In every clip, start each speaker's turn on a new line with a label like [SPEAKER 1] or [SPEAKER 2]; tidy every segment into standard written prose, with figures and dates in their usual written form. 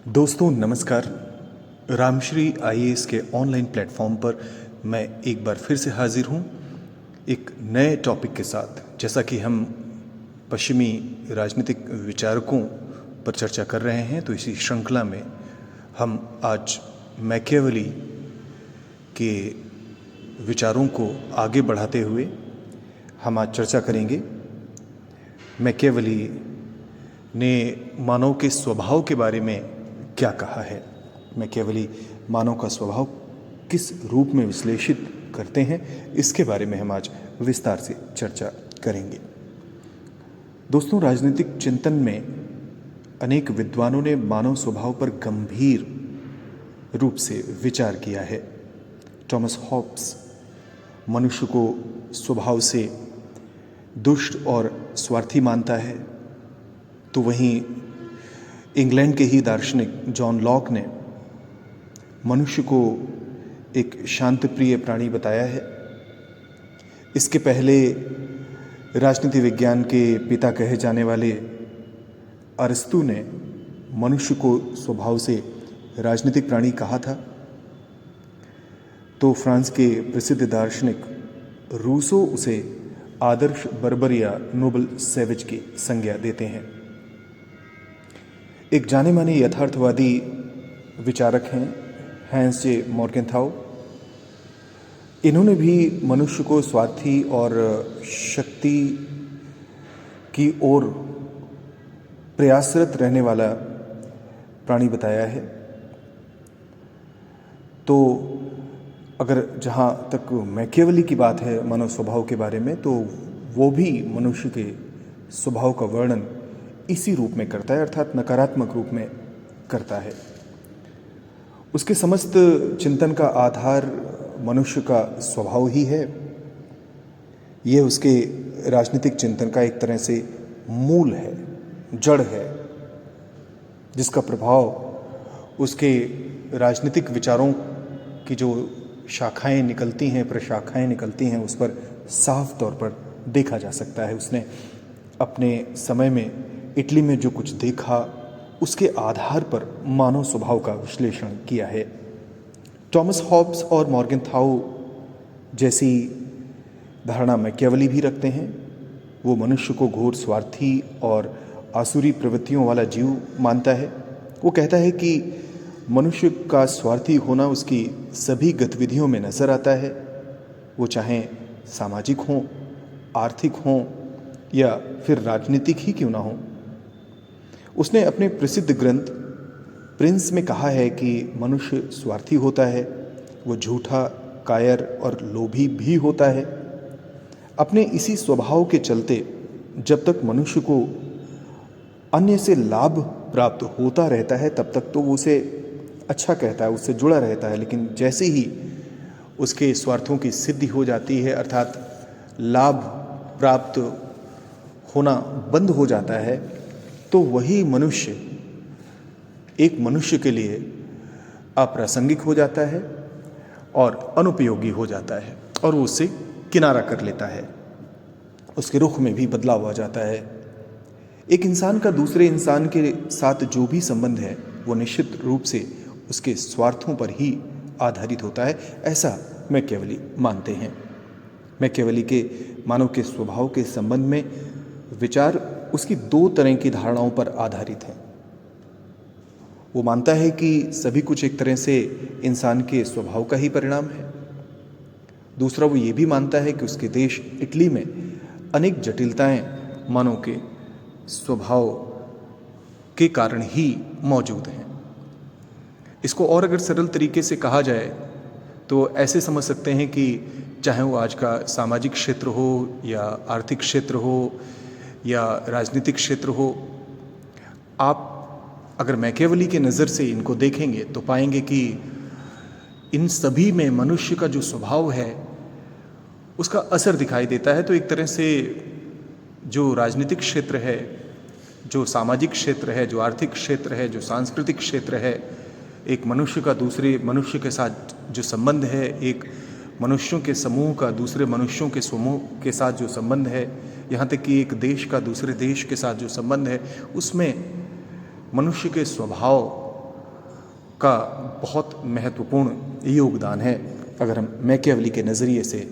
[SPEAKER 1] दोस्तों नमस्कार। रामश्री आईएएस के ऑनलाइन प्लेटफॉर्म पर मैं एक बार फिर से हाजिर हूँ एक नए टॉपिक के साथ। जैसा कि हम पश्चिमी राजनीतिक विचारकों पर चर्चा कर रहे हैं, तो इसी श्रृंखला में हम आज मैकियावेली के विचारों को आगे बढ़ाते हुए हम आज चर्चा करेंगे। मैकियावेली ने मानव के स्वभाव के बारे में क्या कहा है, मैकियावेली मानव का स्वभाव किस रूप में विश्लेषित करते हैं, इसके बारे में हम आज विस्तार से चर्चा करेंगे। दोस्तों, राजनीतिक चिंतन में अनेक विद्वानों ने मानव स्वभाव पर गंभीर रूप से विचार किया है। थॉमस हॉब्स मनुष्य को स्वभाव से दुष्ट और स्वार्थी मानता है, तो वहीं इंग्लैंड के ही दार्शनिक जॉन लॉक ने मनुष्य को एक शांतप्रिय प्राणी बताया है। इसके पहले राजनीति विज्ञान के पिता कहे जाने वाले अरस्तु ने मनुष्य को स्वभाव से राजनीतिक प्राणी कहा था। तो फ्रांस के प्रसिद्ध दार्शनिक रूसो उसे आदर्श बर्बर या नोबल सैवेज की संज्ञा देते हैं। एक जाने माने यथार्थवादी विचारक हैं हैंस जे मॉर्गेनथाउ। इन्होंने भी मनुष्य को स्वार्थी और शक्ति की ओर प्रयासरत रहने वाला प्राणी बताया है। तो अगर जहाँ तक मैकियावेली की बात है मानव स्वभाव के बारे में, तो वो भी मनुष्य के स्वभाव का वर्णन इसी रूप में करता है, अर्थात नकारात्मक रूप में करता है। उसके समस्त चिंतन का आधार मनुष्य का स्वभाव ही है। यह उसके राजनीतिक चिंतन का एक तरह से मूल है, जड़ है, जिसका प्रभाव उसके राजनीतिक विचारों की जो शाखाएं निकलती हैं, प्रशाखाएं निकलती हैं, उस पर साफ तौर पर देखा जा सकता है। उसने अपने समय में इटली में जो कुछ देखा, उसके आधार पर मानव स्वभाव का विश्लेषण किया है। थॉमस हॉब्स और मॉर्गेनथाउ जैसी धारणा मैकियावेली भी रखते हैं। वो मनुष्य को घोर स्वार्थी और आसुरी प्रवृत्तियों वाला जीव मानता है। वो कहता है कि मनुष्य का स्वार्थी होना उसकी सभी गतिविधियों में नजर आता है, वो चाहे सामाजिक हों, आर्थिक हों या फिर राजनीतिक ही क्यों ना हो। उसने अपने प्रसिद्ध ग्रंथ प्रिंस में कहा है कि मनुष्य स्वार्थी होता है, वो झूठा, कायर और लोभी भी होता है। अपने इसी स्वभाव के चलते जब तक मनुष्य को अन्य से लाभ प्राप्त होता रहता है, तब तक तो वो उसे अच्छा कहता है, उससे जुड़ा रहता है। लेकिन जैसे ही उसके स्वार्थों की सिद्धि हो जाती है, अर्थात लाभ प्राप्त होना बंद हो जाता है, तो वही मनुष्य एक मनुष्य के लिए अप्रासंगिक हो जाता है और अनुपयोगी हो जाता है, और वो उससे किनारा कर लेता है। उसके रुख में भी बदलाव आ जाता है। एक इंसान का दूसरे इंसान के साथ जो भी संबंध है, वो निश्चित रूप से उसके स्वार्थों पर ही आधारित होता है, ऐसा मैकियावेली मानते हैं। मैकियावेली के मानव के स्वभाव के संबंध में विचार उसकी दो तरह की धारणाओं पर आधारित है। वो मानता है कि सभी कुछ एक तरह से इंसान के स्वभाव का ही परिणाम है। दूसरा, वो ये भी मानता है कि उसके देश इटली में अनेक जटिलताएं मानव के स्वभाव के कारण ही मौजूद हैं। इसको और अगर सरल तरीके से कहा जाए तो ऐसे समझ सकते हैं कि चाहे वो आज का सामाजिक क्षेत्र हो या आर्थिक क्षेत्र हो या राजनीतिक क्षेत्र हो, आप अगर मैकियावेली के नज़र से इनको देखेंगे तो पाएंगे कि इन सभी में मनुष्य का जो स्वभाव है उसका असर दिखाई देता है। तो एक तरह से जो राजनीतिक क्षेत्र है, जो सामाजिक क्षेत्र है, जो आर्थिक क्षेत्र है, जो सांस्कृतिक क्षेत्र है, एक मनुष्य का दूसरे मनुष्य के साथ जो संबंध है, एक मनुष्यों के समूह का दूसरे मनुष्यों के समूह के साथ जो संबंध है, यहाँ तक कि एक देश का दूसरे देश के साथ जो संबंध है, उसमें मनुष्य के स्वभाव का बहुत महत्वपूर्ण योगदान है अगर हम मैकियावेली के नज़रिए से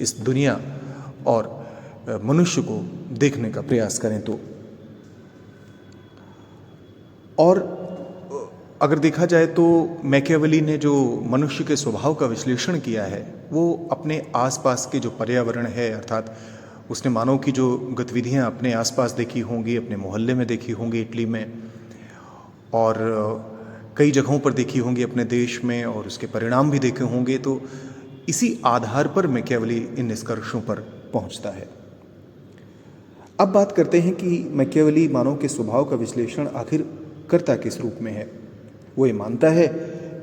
[SPEAKER 1] इस दुनिया और मनुष्य को देखने का प्रयास करें तो। और अगर देखा जाए तो मैकियावेली ने जो मनुष्य के स्वभाव का विश्लेषण किया है वो अपने आसपास के जो पर्यावरण है, अर्थात उसने मानव की जो गतिविधियां अपने आसपास देखी होंगी, अपने मोहल्ले में देखी होंगी इटली में, और कई जगहों पर देखी होंगी अपने देश में, और उसके परिणाम भी देखे होंगे। तो इसी आधार पर मैकियावेली इन निष्कर्षों पर पहुंचता है। अब बात करते हैं कि मैकियावेली मानव के स्वभाव का विश्लेषण आखिर करता किस रूप में है। वो ये मानता है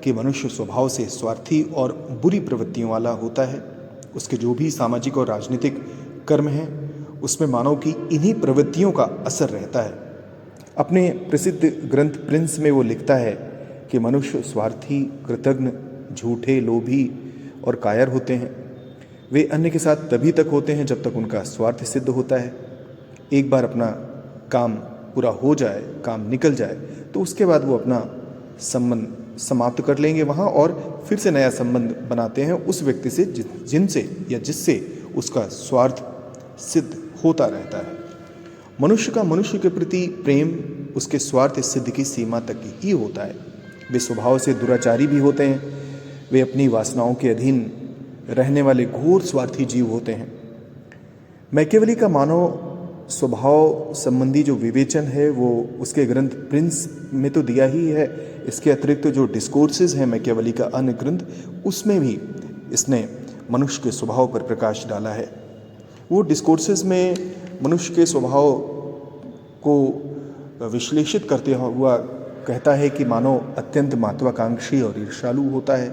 [SPEAKER 1] कि मनुष्य स्वभाव से स्वार्थी और बुरी प्रवृत्तियों वाला होता है। उसके जो भी सामाजिक और राजनीतिक कर्म हैं उसमें मानव की इन्हीं प्रवृत्तियों का असर रहता है। अपने प्रसिद्ध ग्रंथ प्रिंस में वो लिखता है कि मनुष्य स्वार्थी, कृतघ्न, झूठे, लोभी और कायर होते हैं। वे अन्य के साथ तभी तक होते हैं जब तक उनका स्वार्थ सिद्ध होता है। एक बार अपना काम पूरा हो जाए, काम निकल जाए, तो उसके बाद वो अपना संबंध समाप्त कर लेंगे वहाँ और फिर से नया संबंध बनाते हैं उस व्यक्ति से जिनसे या जिससे उसका स्वार्थ सिद्ध होता रहता है। मनुष्य का मनुष्य के प्रति प्रेम उसके स्वार्थ सिद्ध की सीमा तक ही होता है। वे स्वभाव से दुराचारी भी होते हैं। वे अपनी वासनाओं के अधीन रहने वाले घोर स्वार्थी जीव होते हैं। मैकियावेली का मानव स्वभाव संबंधी जो विवेचन है वो उसके ग्रंथ प्रिंस में तो दिया ही है। इसके अतिरिक्त जो डिस्कोर्सेस हैं मैकियावेली का अन्य ग्रंथ, उसमें भी इसने मनुष्य के स्वभाव पर प्रकाश डाला है। वो डिस्कोर्सेस में मनुष्य के स्वभाव को विश्लेषित करते हुआ कहता है कि मानव अत्यंत महत्वाकांक्षी और ईर्ष्यालु होता है।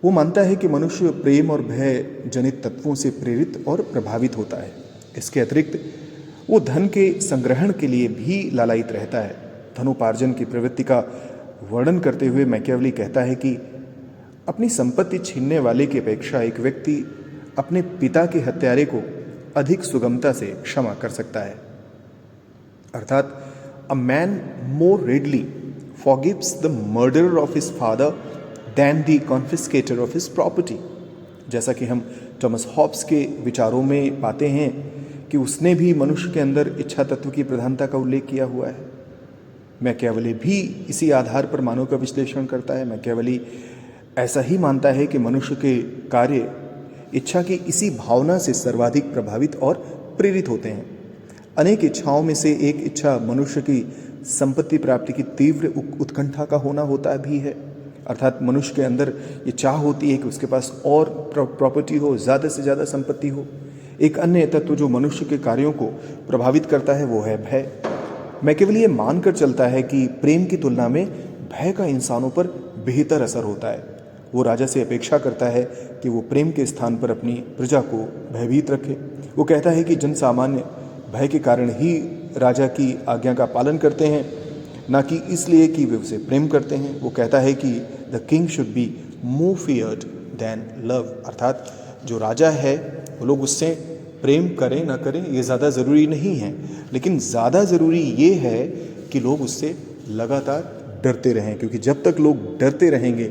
[SPEAKER 1] वो मानता है कि मनुष्य प्रेम और भय जनित तत्वों से प्रेरित और प्रभावित होता है। इसके अतिरिक्त वो धन के संग्रहण के लिए भी लालायित रहता है। धनोपार्जन की प्रवृत्ति का वर्णन करते हुए मैकियावेली कहता है कि अपनी संपत्ति छीनने वाले की अपेक्षा एक व्यक्ति अपने पिता के हत्यारे को अधिक सुगमता से क्षमा कर सकता है। अर्थात a man more readily forgives the murderer of his father than the confiscator of his property. जैसा कि हम थॉमस हॉब्स के विचारों में पाते हैं कि उसने भी मनुष्य के अंदर इच्छा तत्व की प्रधानता का उल्लेख किया हुआ है। मैकियावेली भी इसी आधार पर मानव का विश्लेषण करता है। मैकियावेली ऐसा ही मानता है कि मनुष्य के कार्य इच्छा की इसी भावना से सर्वाधिक प्रभावित और प्रेरित होते हैं। अनेक इच्छाओं में से एक इच्छा मनुष्य की संपत्ति प्राप्ति की तीव्र उत्कंठा का होना होता भी है। अर्थात मनुष्य के अंदर ये चाह होती है कि उसके पास और प्रॉपर्टी हो, ज़्यादा से ज़्यादा संपत्ति हो। एक अन्य तत्व जो मनुष्य के कार्यों को प्रभावित करता है वो है भय। मैकियावेली ये मानकर चलता है कि प्रेम की तुलना में भय का इंसानों पर बेहतर असर होता है। वो राजा से अपेक्षा करता है कि वो प्रेम के स्थान पर अपनी प्रजा को भयभीत रखे। वो कहता है कि जन सामान्य भय के कारण ही राजा की आज्ञा का पालन करते हैं, ना कि इसलिए कि वे उसे प्रेम करते हैं। वो कहता है कि the king should be more feared than love. अर्थात जो राजा है वो लोग उससे प्रेम करें ना करें ये ज़्यादा ज़रूरी नहीं है, लेकिन ज़्यादा ज़रूरी ये है कि लोग उससे लगातार डरते रहें, क्योंकि जब तक लोग डरते रहेंगे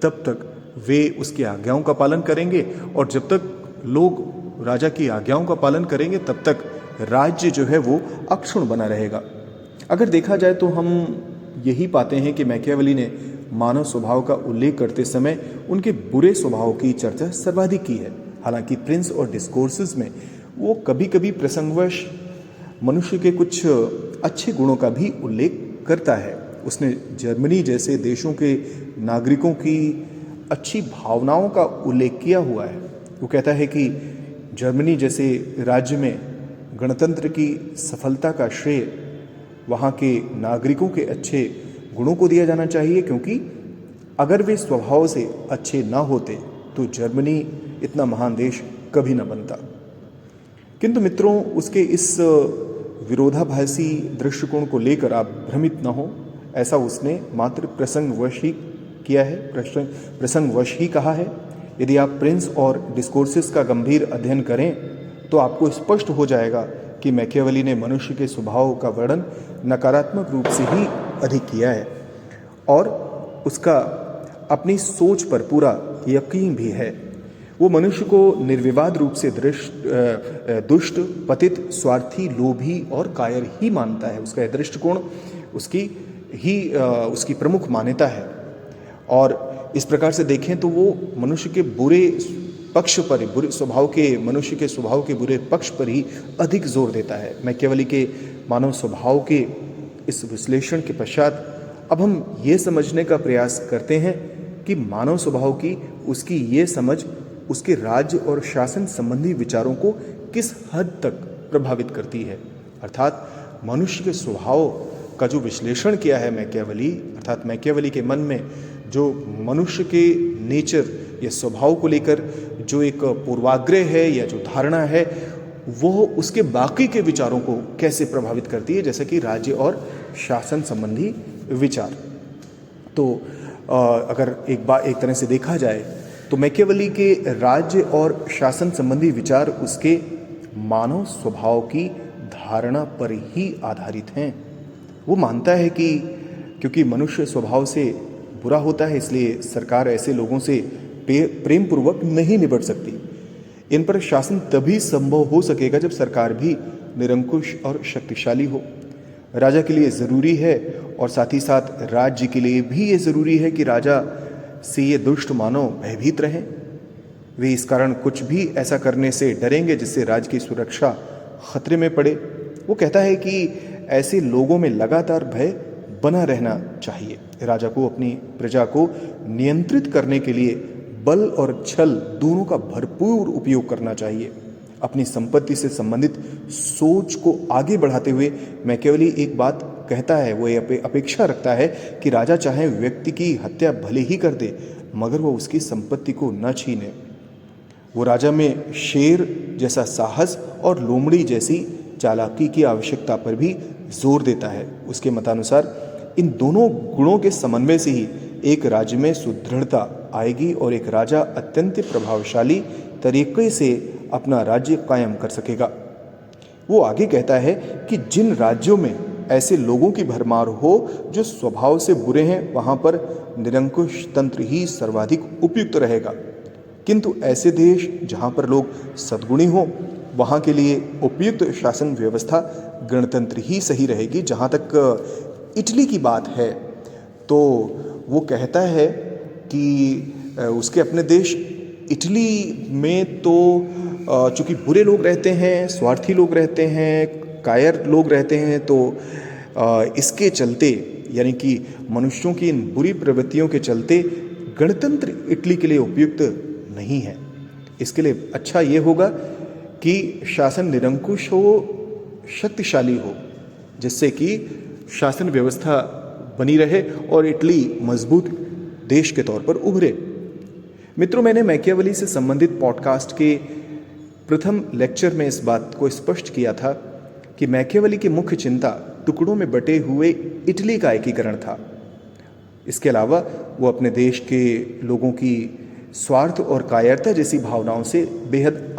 [SPEAKER 1] तब तक वे उसकी आज्ञाओं का पालन करेंगे, और जब तक लोग राजा की आज्ञाओं का पालन करेंगे तब तक राज्य जो है वो अक्षुण्ण बना रहेगा। अगर देखा जाए तो हम यही पाते हैं कि मैकियावेली ने मानव स्वभाव का उल्लेख करते समय उनके बुरे स्वभाव की चर्चा सर्वाधिक की है। हालांकि प्रिंस और डिस्कोर्सेस में वो कभी कभी प्रसंगवश मनुष्य के कुछ अच्छे गुणों का भी उल्लेख करता है। उसने जर्मनी जैसे देशों के नागरिकों की अच्छी भावनाओं का उल्लेख किया हुआ है। वो कहता है कि जर्मनी जैसे राज्य में गणतंत्र की सफलता का श्रेय वहाँ के नागरिकों के अच्छे गुणों को दिया जाना चाहिए, क्योंकि अगर वे स्वभाव से अच्छे ना होते तो जर्मनी इतना महान देश कभी न बनता। किंतु मित्रों, उसके इस विरोधाभासी दृष्टिकोण को लेकर आप भ्रमित न हो। ऐसा उसने मात्र प्रसंगवश ही किया है, प्रसंगवश ही कहा है। यदि आप प्रिंस और डिस्कोर्सेस का गंभीर अध्ययन करें तो आपको स्पष्ट हो जाएगा कि मैकियावेली ने मनुष्य के स्वभाव का वर्णन नकारात्मक रूप से ही अधिक किया है, और उसका अपनी सोच पर पूरा यकीन भी है। वो मनुष्य को निर्विवाद रूप से दुष्ट, पतित, स्वार्थी, लोभी और कायर ही मानता है। उसका यह दृष्टिकोण उसकी प्रमुख मान्यता है। और इस प्रकार से देखें तो वो मनुष्य के बुरे पक्ष पर, मनुष्य के स्वभाव के बुरे पक्ष पर ही अधिक जोर देता है। मैकियावेली के मानव स्वभाव के इस विश्लेषण के पश्चात अब हम ये समझने का प्रयास करते हैं कि मानव स्वभाव की उसकी ये समझ उसके राज्य और शासन संबंधी विचारों को किस हद तक प्रभावित करती है। अर्थात मनुष्य के स्वभाव का जो विश्लेषण किया है मैकियावेली, अर्थात मैकियावेली के मन में जो मनुष्य के नेचर या स्वभाव को लेकर जो एक पूर्वाग्रह है या जो धारणा है, वो उसके बाकी के विचारों को कैसे प्रभावित करती है, जैसे कि राज्य और शासन संबंधी विचार। तो अगर एक तरह से देखा जाए तो मैकियावेली के राज्य और शासन संबंधी विचार उसके मानव स्वभाव की धारणा पर ही आधारित हैं। वो मानता है कि क्योंकि मनुष्य स्वभाव से बुरा होता है, इसलिए सरकार ऐसे लोगों से प्रेम पूर्वक नहीं निपट सकती। इन पर शासन तभी संभव हो सकेगा जब सरकार भी निरंकुश और शक्तिशाली हो। राजा के लिए ज़रूरी है और साथ ही साथ राज्य के लिए भी ये ज़रूरी है कि राजा से ये दुष्ट मानव भयभीत रहें। वे इस कारण कुछ भी ऐसा करने से डरेंगे जिससे राज्य की सुरक्षा खतरे में पड़े। वो कहता है कि ऐसे लोगों में लगातार भय बना रहना चाहिए। राजा को अपनी प्रजा को नियंत्रित करने के लिए बल और छल दोनों का भरपूर उपयोग करना चाहिए। अपनी संपत्ति से संबंधित सोच को आगे बढ़ाते हुए मैकियावेली एक बात कहता है, वो ये अपेक्षा रखता है कि राजा चाहे व्यक्ति की हत्या भले ही कर दे, मगर वो उसकी संपत्ति को न छीने। वो राजा में शेर जैसा साहस और लोमड़ी जैसी चालाकी की आवश्यकता पर भी जोर देता है। उसके मतानुसार इन दोनों गुणों के समन्वय से ही एक राज्य में सुदृढ़ता आएगी और एक राजा अत्यंत प्रभावशाली तरीके से अपना राज्य कायम कर सकेगा। वो आगे कहता है कि जिन राज्यों में ऐसे लोगों की भरमार हो जो स्वभाव से बुरे हैं, वहाँ पर निरंकुश तंत्र ही सर्वाधिक उपयुक्त रहेगा, किंतु ऐसे देश जहाँ पर लोग सद्गुणी हों, वहाँ के लिए उपयुक्त शासन व्यवस्था गणतंत्र ही सही रहेगी। जहाँ तक इटली की बात है तो वो कहता है कि उसके अपने देश इटली में तो चूँकि बुरे लोग रहते हैं, स्वार्थी लोग रहते हैं, कायर लोग रहते हैं, तो इसके चलते यानी कि मनुष्यों की इन बुरी प्रवृत्तियों के चलते गणतंत्र इटली के लिए उपयुक्त नहीं है। इसके लिए अच्छा ये होगा कि शासन निरंकुश हो, शक्तिशाली हो, जिससे कि शासन व्यवस्था बनी रहे और इटली मजबूत देश के तौर पर उभरे। मित्रों, मैंने मैकियावेली से संबंधित पॉडकास्ट के प्रथम लेक्चर में इस बात को स्पष्ट किया था कि मैकियावेली की मुख्य चिंता टुकड़ों में बटे हुए इटली का एकीकरण था। इसके अलावा वो अपने देश के लोगों की स्वार्थ और कायरता जैसी भावनाओं से बेहद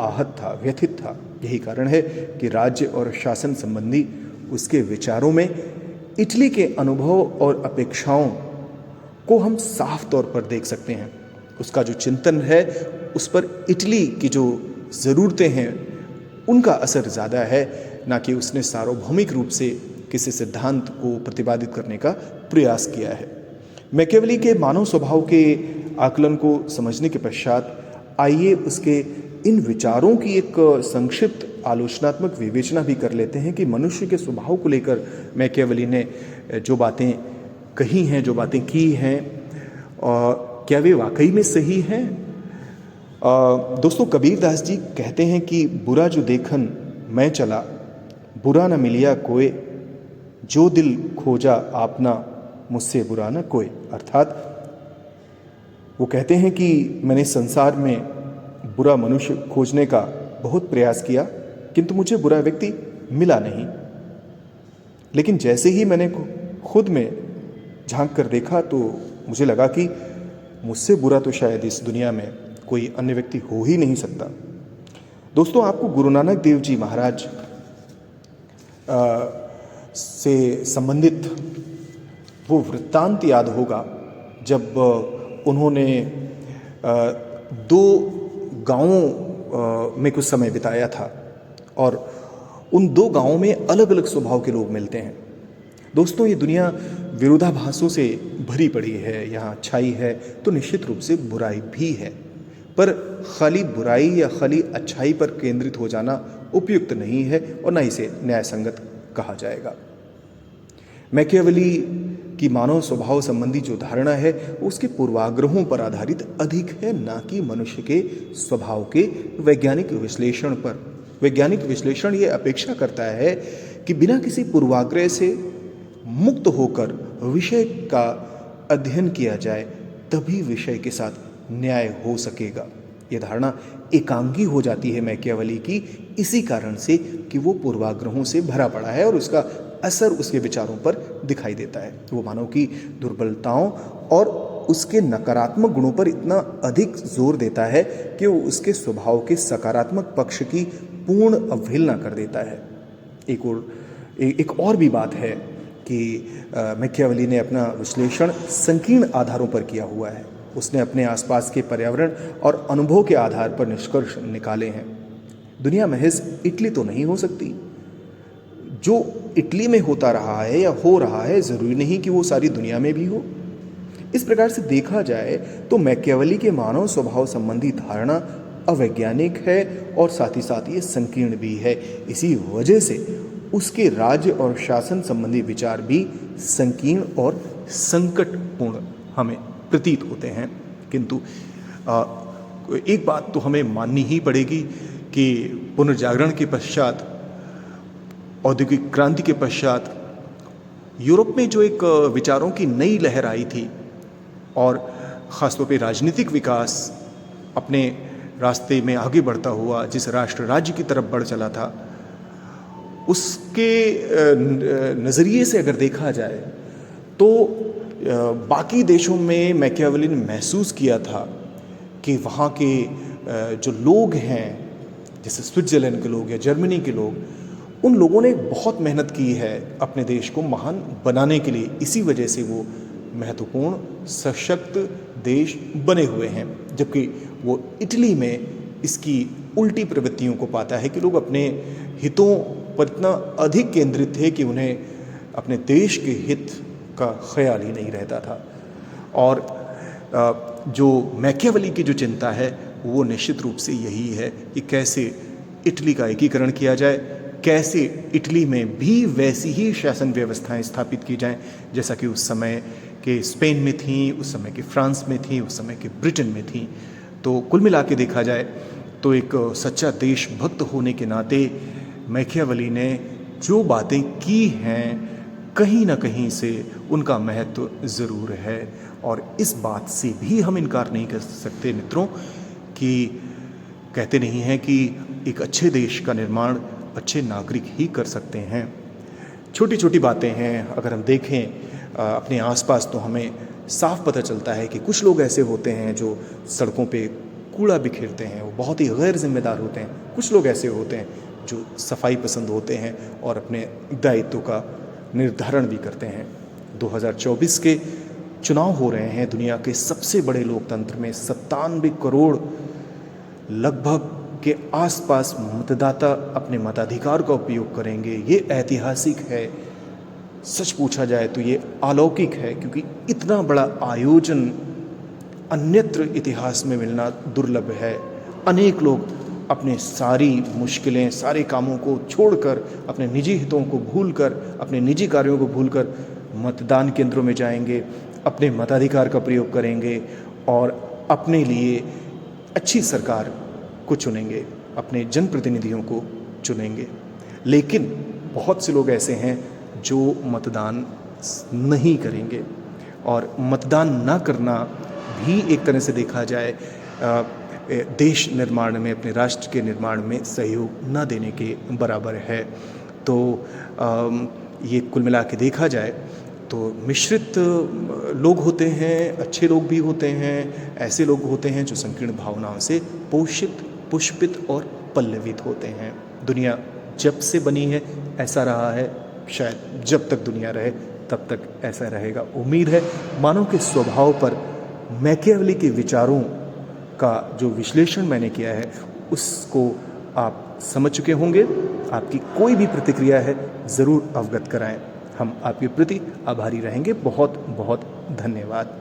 [SPEAKER 1] व्यथित था। यही कारण है कि राज्य और शासन संबंधी उसके विचारों में इटली के अनुभव और अपेक्षाओं को हम साफ तौर पर देख सकते हैं। उसका जो चिंतन है उस पर इटली की जो ज़रूरतें हैं उनका असर ज़्यादा है, ना कि उसने सार्वभौमिक रूप से किसी सिद्धांत को प्रतिपादित करने का प्रयास किया है। मैकियावेली के मानव स्वभाव के आकलन को समझने के पश्चात आइए उसके इन विचारों की एक संक्षिप्त आलोचनात्मक विवेचना भी कर लेते हैं कि मनुष्य के स्वभाव को लेकर मैकियावेली ने जो बातें कही हैं, जो बातें की हैं, क्या वे वाकई में सही हैं। दोस्तों, कबीरदास जी कहते हैं कि बुरा जो देखन मैं चला, बुरा न मिलिया कोई, जो दिल खोजा आपना मुझसे बुरा न कोई। अर्थात वो कहते हैं कि मैंने संसार में बुरा मनुष्य खोजने का बहुत प्रयास किया, किंतु मुझे बुरा व्यक्ति मिला नहीं। लेकिन जैसे ही मैंने खुद में झांक कर देखा तो मुझे लगा कि मुझसे बुरा तो शायद इस दुनिया में कोई अन्य व्यक्ति हो ही नहीं सकता। दोस्तों, आपको गुरु नानक देव जी महाराज से संबंधित वो वृत्तांत याद होगा जब उन्होंने 2 गाँवों में कुछ समय बिताया था और उन 2 गाँवों में अलग अलग स्वभाव के लोग मिलते हैं। दोस्तों, ये दुनिया विरोधाभासों से भरी पड़ी है। यहाँ अच्छाई है तो निश्चित रूप से बुराई भी है, पर खाली बुराई या खाली अच्छाई पर केंद्रित हो जाना उपयुक्त नहीं है और न इसे न्यायसंगत कहा जाएगा। मैकियावेली की मानव स्वभाव संबंधी जो धारणा है उसके पूर्वाग्रहों पर आधारित अधिक है, ना कि मनुष्य के स्वभाव के वैज्ञानिक विश्लेषण पर। वैज्ञानिक विश्लेषण ये अपेक्षा करता है कि बिना किसी पूर्वाग्रह से मुक्त होकर विषय का अध्ययन किया जाए, तभी विषय के साथ न्याय हो सकेगा। यह धारणा एकांगी हो जाती है मैकियावेली की इसी कारण से कि वो पूर्वाग्रहों से भरा पड़ा है और उसका असर उसके विचारों पर दिखाई देता है। वो मानव की दुर्बलताओं और उसके नकारात्मक गुणों पर इतना अधिक जोर देता है कि वो उसके स्वभाव के सकारात्मक पक्ष की पूर्ण अवहेलना कर देता है। एक और भी बात है कि मैकियावेली ने अपना विश्लेषण संकीर्ण आधारों पर किया हुआ है। उसने अपने आसपास के पर्यावरण और अनुभव के आधार पर निष्कर्ष निकाले हैं। दुनिया महज इटली तो नहीं हो सकती। जो इटली में होता रहा है या हो रहा है, ज़रूरी नहीं कि वो सारी दुनिया में भी हो। इस प्रकार से देखा जाए तो मैकियावेली के मानव स्वभाव संबंधी धारणा अवैज्ञानिक है और साथ ही साथ ये संकीर्ण भी है। इसी वजह से उसके राज्य और शासन संबंधी विचार भी संकीर्ण और संकटपूर्ण हमें प्रतीत होते हैं। किंतु एक बात तो हमें माननी ही पड़ेगी कि पुनर्जागरण के पश्चात, औद्योगिक क्रांति के पश्चात यूरोप में जो एक विचारों की नई लहर आई थी और ख़ासतौर पे राजनीतिक विकास अपने रास्ते में आगे बढ़ता हुआ जिस राष्ट्र राज्य की तरफ बढ़ चला था, उसके नज़रिए से अगर देखा जाए तो बाकी देशों में मैकियावेली ने महसूस किया था कि वहाँ के जो लोग हैं, जैसे स्विट्ज़रलैंड के लोग या जर्मनी के लोग, उन लोगों ने बहुत मेहनत की है अपने देश को महान बनाने के लिए। इसी वजह से वो महत्वपूर्ण सशक्त देश बने हुए हैं, जबकि वो इटली में इसकी उल्टी प्रवृत्तियों को पाता है कि लोग अपने हितों पर इतना अधिक केंद्रित थे कि उन्हें अपने देश के हित का ख्याल ही नहीं रहता था। और जो मैकियावेली की जो चिंता है वो निश्चित रूप से यही है कि कैसे इटली का एकीकरण किया जाए, कैसे इटली में भी वैसी ही शासन व्यवस्थाएं स्थापित की जाएं जैसा कि उस समय के स्पेन में थी, उस समय के फ्रांस में थी, उस समय के ब्रिटेन में थी। तो कुल मिला के देखा जाए तो एक सच्चा देशभक्त होने के नाते मैकियावेली ने जो बातें की हैं, कहीं ना कहीं से उनका महत्व ज़रूर है। और इस बात से भी हम इनकार नहीं कर सकते मित्रों कि कहते नहीं हैं कि एक अच्छे देश का निर्माण अच्छे नागरिक ही कर सकते हैं। छोटी छोटी बातें हैं, अगर हम देखें अपने आसपास तो हमें साफ पता चलता है कि कुछ लोग ऐसे होते हैं जो सड़कों पे कूड़ा बिखेरते हैं, वो बहुत ही गैर जिम्मेदार होते हैं। कुछ लोग ऐसे होते हैं जो सफाई पसंद होते हैं और अपने दायित्व का निर्धारण भी करते हैं। 2024 के चुनाव हो रहे हैं। दुनिया के सबसे बड़े लोकतंत्र में 97 करोड़ लगभग के आसपास मतदाता अपने मताधिकार का उपयोग करेंगे। ये ऐतिहासिक है। सच पूछा जाए तो ये अलौकिक है, क्योंकि इतना बड़ा आयोजन अन्यत्र इतिहास में मिलना दुर्लभ है। अनेक लोग अपने सारी मुश्किलें, सारे कामों को छोड़कर, अपने निजी हितों को भूलकर, अपने निजी कार्यों को भूलकर मतदान केंद्रों में जाएंगे, अपने मताधिकार का प्रयोग करेंगे और अपने लिए अच्छी सरकार को चुनेंगे, अपने जनप्रतिनिधियों को चुनेंगे। लेकिन बहुत से लोग ऐसे हैं जो मतदान नहीं करेंगे, और मतदान ना करना भी एक तरह से देखा जाए देश निर्माण में, अपने राष्ट्र के निर्माण में सहयोग न देने के बराबर है। तो ये कुल मिला के देखा जाए तो मिश्रित लोग होते हैं, अच्छे लोग भी होते हैं, ऐसे लोग होते हैं जो संकीर्ण भावनाओं से पोषित, पुष्पित और पल्लवित होते हैं। दुनिया जब से बनी है ऐसा रहा है, शायद जब तक दुनिया रहे तब तक ऐसा रहेगा। उम्मीद है मानव के स्वभाव पर मैकियावेली के विचारों का जो विश्लेषण मैंने किया है उसको आप समझ चुके होंगे। आपकी कोई भी प्रतिक्रिया है ज़रूर अवगत कराएं। हम आपके प्रति आभारी रहेंगे। बहुत बहुत धन्यवाद।